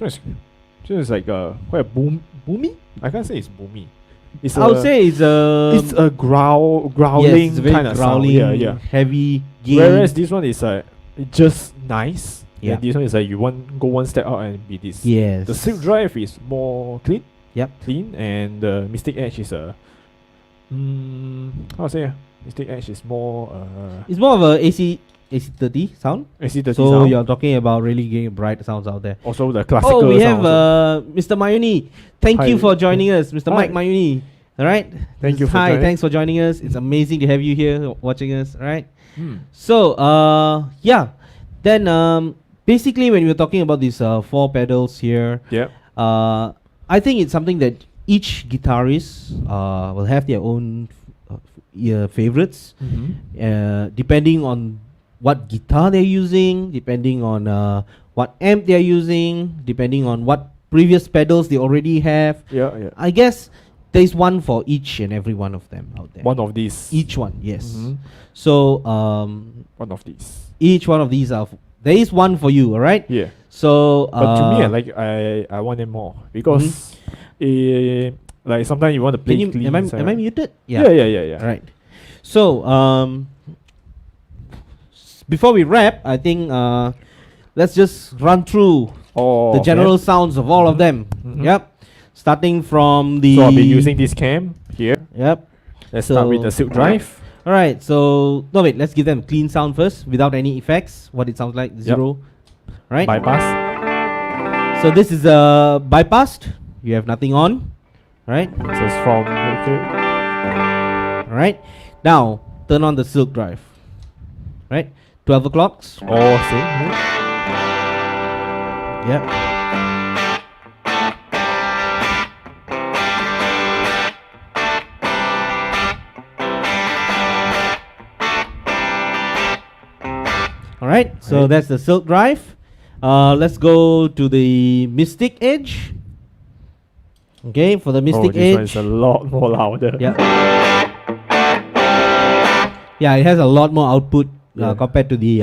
one is like quite boomy. I can't say it's boomy. It's I would say it's a it's a growling yes, it's very kind of sound. growling, Yeah. heavy gain. Whereas this one is just nice. Yeah. And this one is like you want go one step out and be this. yes, The Silk Drive is more clean. Yep. Clean, and the Mystic Edge is how to say? Mystic Edge is more it's more of a AC30 sound. AC30 So sound. you're talking about really getting bright sounds out there. Also the classical. Oh, we sound have also. Mr. Mayuni. Thank you Hi. for joining us, Mr. Hi. Mike Mayuni. All right. Thank you for Hi, joining. thanks for joining us. It's amazing to have you here watching us. All right. Hmm. So yeah, then basically when we're talking about these 4 pedals here, Yeah. I think it's something that each guitarist will have their own favorites, depending on what guitar they're using, depending on what amp they're using, depending on what previous pedals they already have. Yeah. I guess there's one for each and every one of them out there. One of these. Each one, yes. Mhm. So One of these. each one of these are. There is one for you, all right? Yeah. So But to me, I want them more because like sometimes you want to play can you, clean. am I muted? Yeah. All right. So before we wrap, I think let's just run through Oh, the general sounds of all of them. Mhm. Yep. Starting from the. So I'll be using this cam here. Yep. Let's start with the So- Silk Drive. All right. So no wait. Let's give them clean sound first, without any effects. What it sounds like, 0. Right. Bypass. So this is bypassed. You have nothing on. Right. So it's from All right. Now turn on the Silk Drive. Right. 12 o'clocks. all same. Yep. All right, so Right. that's the Silk Drive. Let's go to the Mystic Edge. Okay, for the Mystic this one Edge. is a lot more louder. Yeah. Yeah, it has a lot more output Yeah. compared to the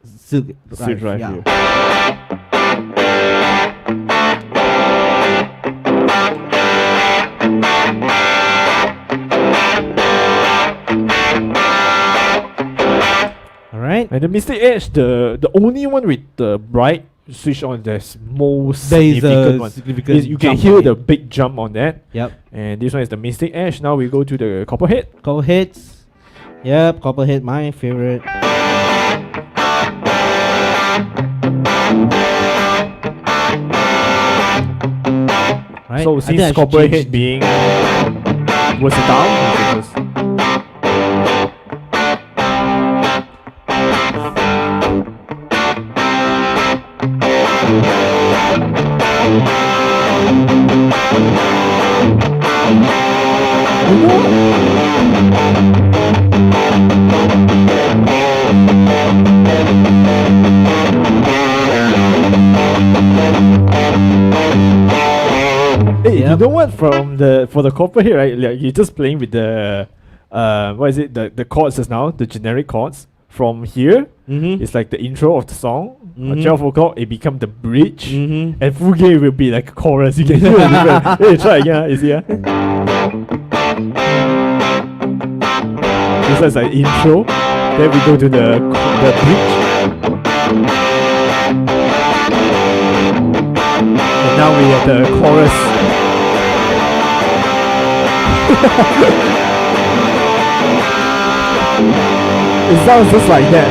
Silk Silk Drive yeah. here. All right. And the Mystic Edge, the only one with the bright switch on that's most There is significant a one. significant You can jump hear on the it. big jump on that. Yep. And this one is the Mystic Edge. Now we go to the Copperhead. Copperheads. Yep, Copperhead, my favorite. Right. So I think I since should Copperhead change- being versatile, we should just- Hey, you Yep. know what? For the Copperhead, right? Like you're just playing with the what is it? The chords just now, the generic chords. from here, Mm-hmm. it's like the intro of the song. Mhm. At 12 o'clock, it become the bridge. Mm-hmm. And fuge will be like a chorus. You can hear the difference. Hey, try again. You see? This is like intro. Then we go to the bridge. And now we have the chorus. It sounds just like that.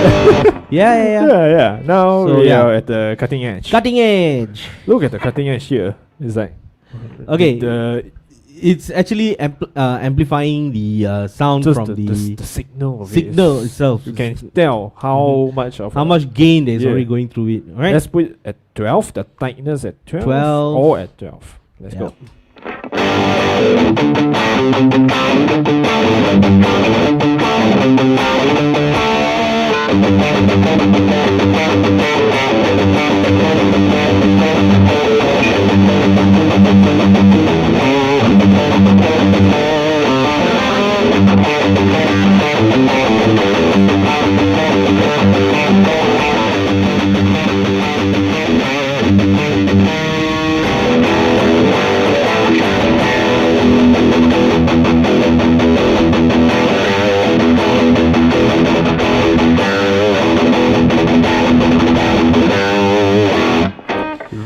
Yeah. yeah. Now So, we yeah. are at the cutting edge. Cutting edge. Look at the cutting edge here. It's like Okay. the It's actually amplifying the sound just from the signal of signal it. itself. You can tell how much of How much gain there's Yeah. already going through it. Right? Let's put it at 12. The tightness at 12. 12. Or at 12. Let's Yeah. go.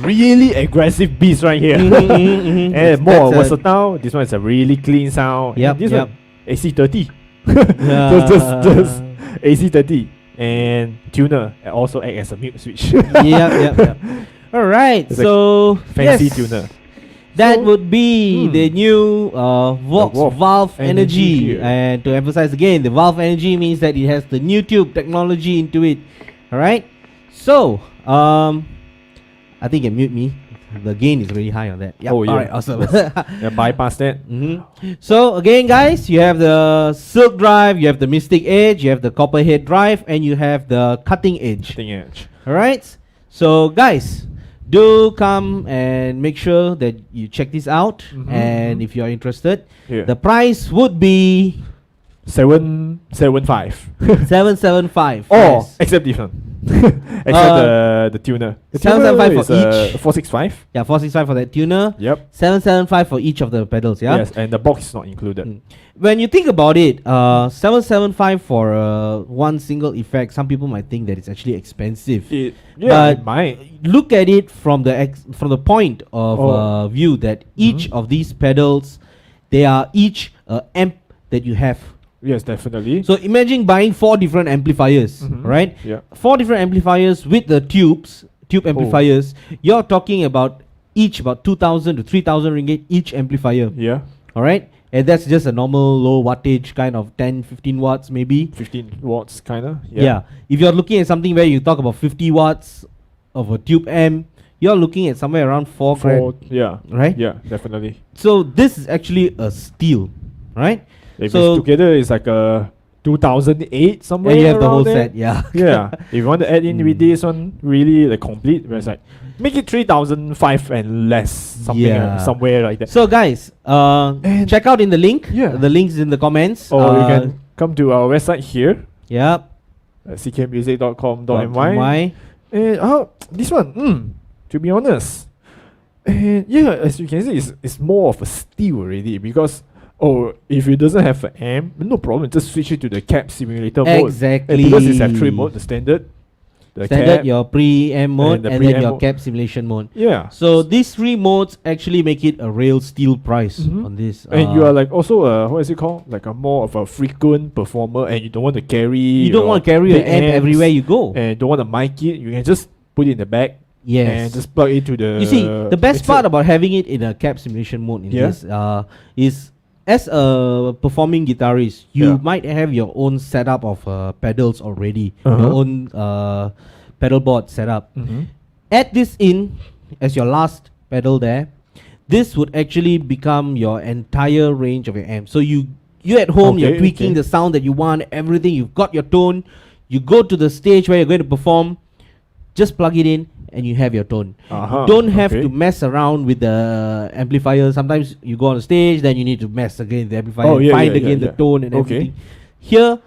Really aggressive beats right here. Mhm. And more That's a- versatile. This one is a really clean sound. Yep, And this yep. one AC30. Yeah. just AC30. And tuner also act as a mute switch. Yep. All right. It's like So Fancy yes, tuner. that So- would be the new VOX VOX Valve Energy Energy. here. And to emphasize again, the Valve Energy means that it has the new tube technology into it. All right. So I think you can mute me. The gain is really high on that. Yep. Oh, yeah. All right. Awesome. Yeah, bypass that. So again, guys, you have the Silk Drive, you have the Mystic Edge, you have the Copperhead Drive, and you have the Cutting Edge. Cutting edge. All right. So guys, do come and make sure that you check this out. And if you are interested, Here. the price would be 775. 775. Oh, yes. except this one. Except the tuner. The 775 tuner for is, each. 465. Yeah, 465 for that tuner. Yep. 775 for each of the pedals. Yeah. Yes, and the box is not included. When you think about it, 775 for one single effect, some people might think that it's actually expensive. It But- might. Look at it from the point of Oh. view that each of these pedals, they are each amp that you have. Yes, definitely. So imagine buying 4 different amplifiers, right? Yeah. 4 different amplifiers with the tube amplifiers. You're talking about each about 2,000 to 3,000 ringgit each amplifier. Yeah. All right, and that's just a normal low wattage kind of 10, 15 watts maybe. 15 watts, kinda. Yeah. If you're looking at something where you talk about 50 watts of a tube amp, you're looking at somewhere around 4 grand, Yeah. right? Yeah, definitely. So this is actually a steal, right? If So- it's together, it's like a 2008 somewhere. And you have the around whole there. set, yeah. Yeah. If you want to add in with this one, really like complete, where it's like make it 3,005 and less, something Yeah. somewhere like that. So guys, And- check out in the link. Yeah. The link's in the comments. Or you can come to our website here, Yep. ckmusic.com.my. And this one, to be honest, and yeah, as you can see, it's more of a steal already because if it doesn't have an amp, no problem, just switch it to the cab simulator mode. Exactly. And because it's have 3 modes, the standard, the Standard, cab, your pre-amp mode, and the and then pre-amp your mode. cab simulation mode. yeah. So these 3 modes actually make it a real steal price on this. And you are like also what is it called? Like a more of a frequent performer, and you don't want to carry. you don't want to carry big an amp amps, everywhere you go. and don't want to mic it. You can just put it in the bag Yes. and just plug it to the. You see, the best mixer. part about having it in a cab simulation mode in Yeah. this is as a performing guitarist, you Yeah. might have your own setup of pedals already, your Uh-huh. own pedal board setup. Mhm. Add this in as your last pedal there. This would actually become your entire range of your amp. So you at home, you're Okay, tweaking okay. the sound that you want, everything. You've got your tone. You go to the stage where you're going to perform. Just plug it in and you have your tone. Uh-huh, Don't have okay. to mess around with the amplifier. Sometimes you go on the stage, then you need to mess again with the amplifier, Oh, and yeah, find yeah, again yeah, the yeah. tone and Okay. everything. Here,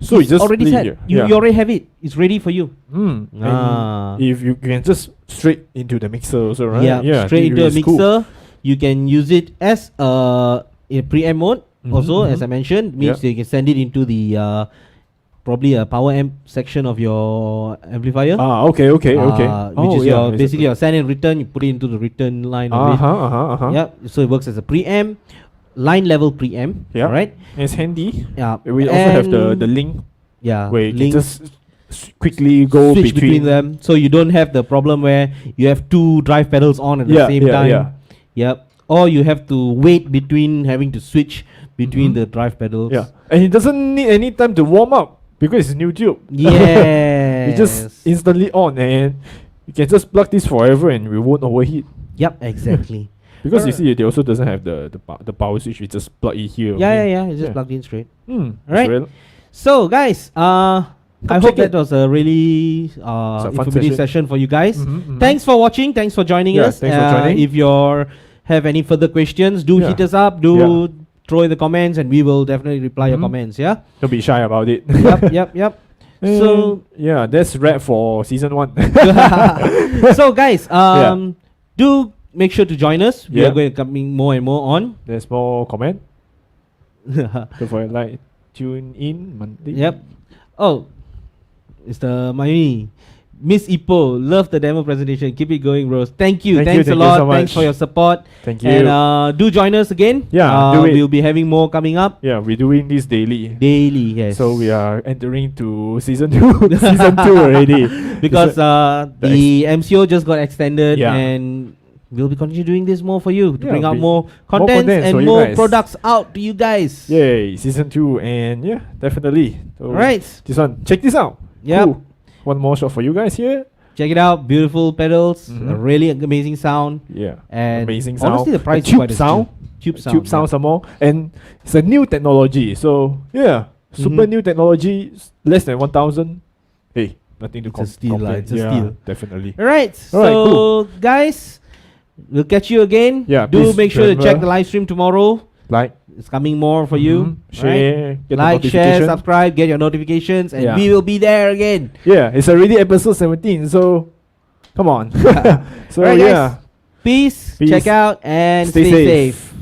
So you just already play set. here. You already have it. It's ready for you. And Ah. if you can just straight into the mixer also, right? Yeah, straight into a it's cool. mixer. You can use it as in preamp mode. Also, as I mentioned, means you can send it into the probably a power amp section of your amplifier. Okay. Which is your basically your send and return. You put it into the return line of it. Yeah, so it works as a preamp, line level preamp. Yeah, right. It's handy. Yeah, We also have the link. Yeah, where you can just quickly go switch between them, so you don't have the problem where you have two drive pedals on at the same time. Yep. Or you have to wait between having to switch between the drive pedals. Yeah, and it doesn't need any time to warm up because it's new tube. Yeah. You just instantly on and you can just plug this forever and we won't overheat. Yep, exactly. Because you see, it also doesn't have the power switch. You just plug it here. Yeah. It's just plugged in straight. Right. So guys, I hope that was a really fun informative session for you guys. Mm-hmm. Thanks for watching. Thanks for joining us. Thanks for joining. If you have any further questions, do hit us up. Throw in the comments, and we will definitely reply your comments. Yeah. Don't be shy about it. Yep. So yeah, that's wrap for season 1. So guys, do make sure to join us. We are going to coming more and more on. There's more comment. Don't forget like tune in Monday. Yep. Oh, it's the Miami. Miss Ipo, love the demo presentation. Keep it going, bros. Thanks a lot. So Thanks for your support. Thank you. And do join us again. Yeah, do it. We'll be having more coming up. Yeah, we're doing this daily. Yes. So we are entering to season 2. Season 2 already. Because the MCO just got extended, Yeah. and we'll be continue doing this more for you to bring out more contents contents for and you more guys. products out to you guys. Yay, season 2, and yeah, definitely. So Right. this one, check this out. Yep. Cool. One more shot for you guys here. Check it out. Beautiful pedals. A really amazing sound. Yeah, And amazing sound. honestly, the price The is tube quite sound. Tube sound. Tube sound some more, and it's a new technology. So yeah, super new technology, less than 1,000. Hey, nothing to It's a steal, compare. it's a steal. Definitely. Alright, so guys, we'll catch you again. Yeah, do please make sure to remember, check the live stream tomorrow. Like, It's coming more for you. share, get the Like, share, notification. subscribe, get your notifications, and Yeah. we will be there again. Yeah, it's already episode 17. So come on. So Alright, yeah, guys. Peace. Peace. Check out and Stay stay safe. safe.